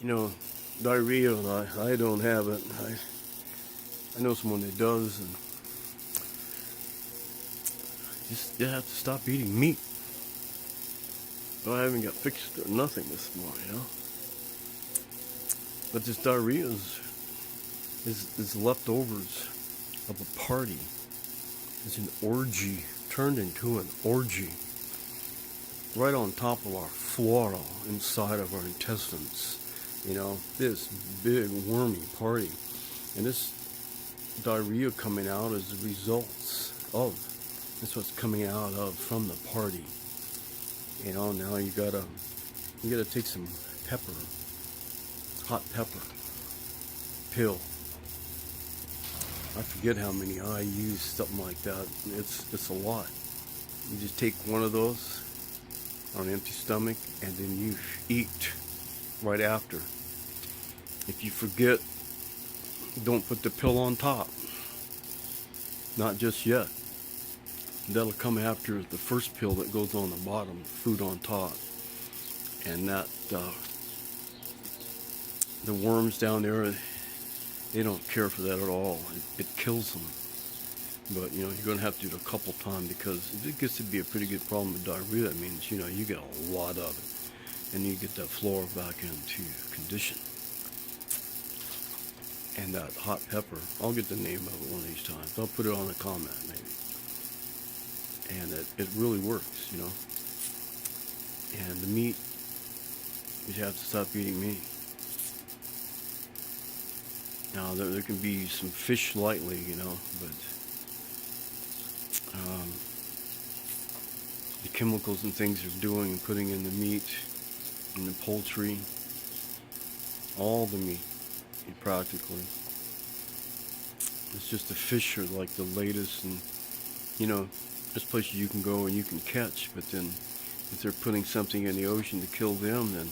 You know, diarrhea, I don't have it. I know someone that does, and just you have to stop eating meat. Well, I haven't got fixed or nothing this morning. But this diarrhea is leftovers of a party. It's an orgy, turned into an orgy, right on top of our flora, inside of our intestines. This big wormy party. And this diarrhea coming out is the results of, that's what's coming out of from the party. Now you gotta take some pepper, hot pepper pill. I forget how many I use, something like that. It's a lot. You just take one of those on an empty stomach, and then you eat right after. If you forget, don't put the pill on top. Not just yet. That'll come after the first pill that goes on the bottom, food on top. And that, the worms down there, they don't care for that at all. It kills them. But, you're going to have to do it a couple times, because if it gets to be a pretty good problem with diarrhea, that means, you get a lot of it. And you get that flora back into condition. And that hot pepper, I'll get the name of it one of these times. I'll put it on a comment, maybe. And it really works, And the meat, you have to stop eating meat. Now, there can be some fish lightly, but the chemicals and things they're doing and putting in the meat, in the poultry, all the meat, practically. It's just the fish are like the latest, and, there's places you can go and you can catch, but then if they're putting something in the ocean to kill them, then,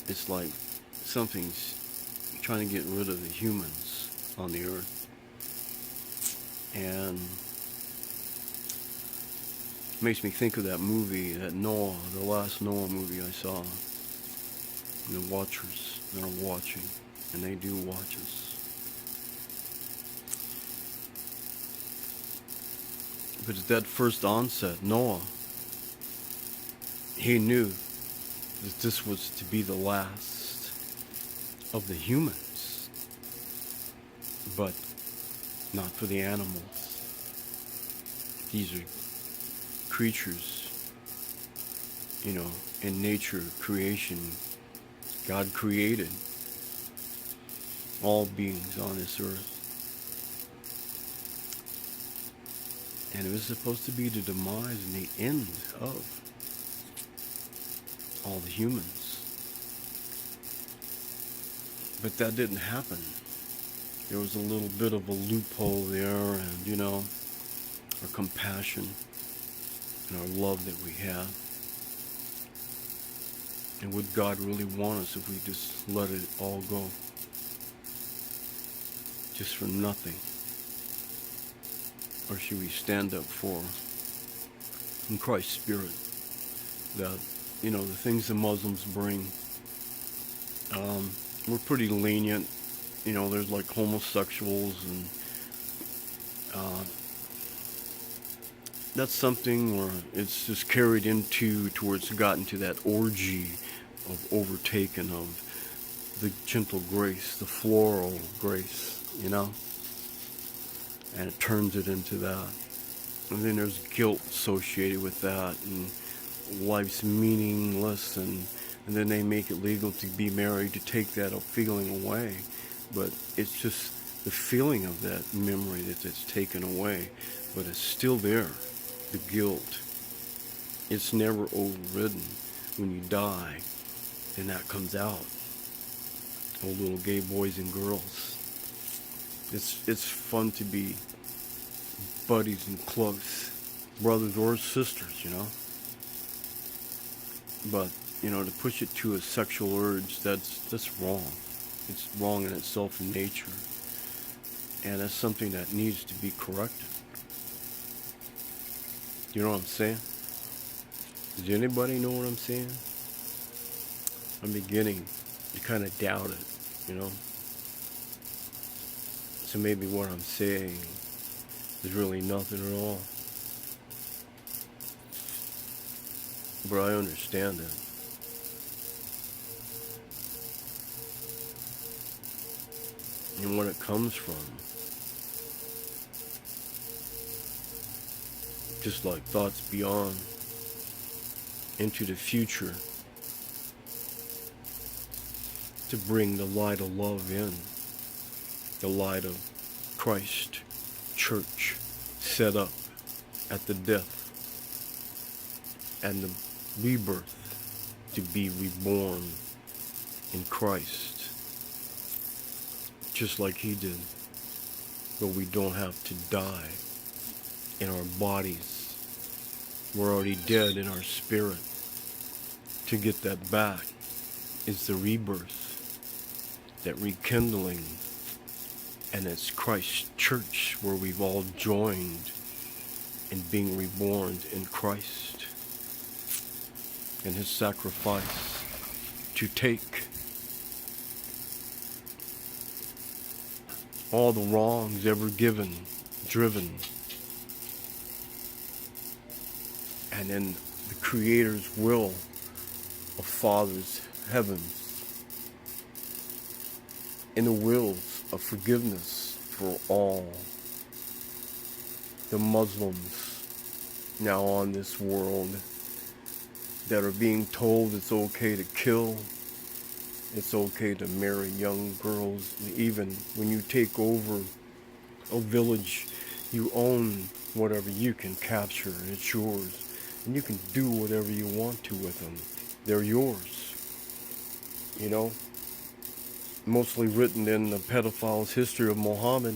it's like something's trying to get rid of the humans on the earth. And it makes me think of that movie, that Noah, the last Noah movie I saw. The watchers that are watching, and they do watch us. But at that first onset, Noah, he knew that this was to be the last of the humans, but not for the animals. These are creatures, in nature, creation. God created all beings on this earth. And it was supposed to be the demise and the end of all the humans. But that didn't happen. There was a little bit of a loophole there, and, our compassion and our love that we have. And would God really want us if we just let it all go? Just for nothing? Or should we stand up for, in Christ's Spirit, that, the things the Muslims bring, we're pretty lenient. There's like homosexuals, and that's something where it's just carried towards gotten to that orgy of overtaken of the gentle grace, the floral grace, and it turns it into that. And then there's guilt associated with that, and life's meaningless, and then they make it legal to be married to take that feeling away. But it's just the feeling of that memory that's taken away, but it's still there. The guilt, it's never overridden. When you die, then that comes out. Oh, little gay boys and girls. It's fun to be buddies and close, brothers or sisters, But, to push it to a sexual urge, that's wrong. It's wrong in itself in nature. And that's something that needs to be corrected. You know what I'm saying? Does anybody know what I'm saying? I'm beginning to kind of doubt it, you know. So maybe what I'm saying is really nothing at all. But I understand it. And where it comes from, just like thoughts beyond, into the future, to bring the light of love in, the light of Christ church set up at the death and the rebirth, to be reborn in Christ, just like he did, but we don't have to die in our bodies. We're already dead in our spirit. To get that back is the rebirth, that rekindling, and it's Christ's church where we've all joined in being reborn in Christ and his sacrifice to take all the wrongs ever given, driven, and in the Creator's will of Father's heaven, in the wills of forgiveness for all the Muslims now on this world that are being told it's okay to kill, it's okay to marry young girls. Even when you take over a village, you own whatever you can capture, and it's yours. And you can do whatever you want to with them. They're yours. You know? Mostly written in the pedophile's history of Muhammad.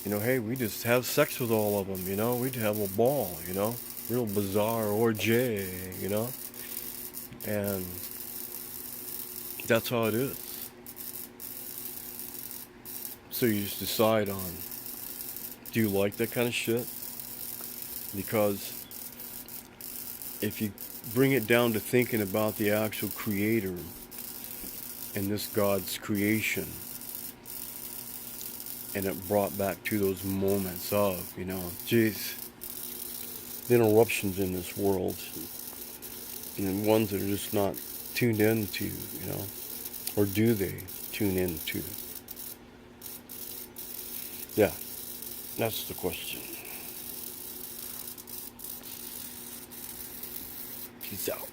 You know, hey, we just have sex with all of them, you know? We'd have a ball, you know? Real bizarre orgy, you know? And that's how it is. So you just decide on, do you like that kind of shit? Because if you bring it down to thinking about the actual Creator and this God's creation, and it brought back to those moments of, you know, geez, the interruptions in this world, and the ones that are just not tuned into, you know, or do they tune into? Yeah, that's the question. Peace out.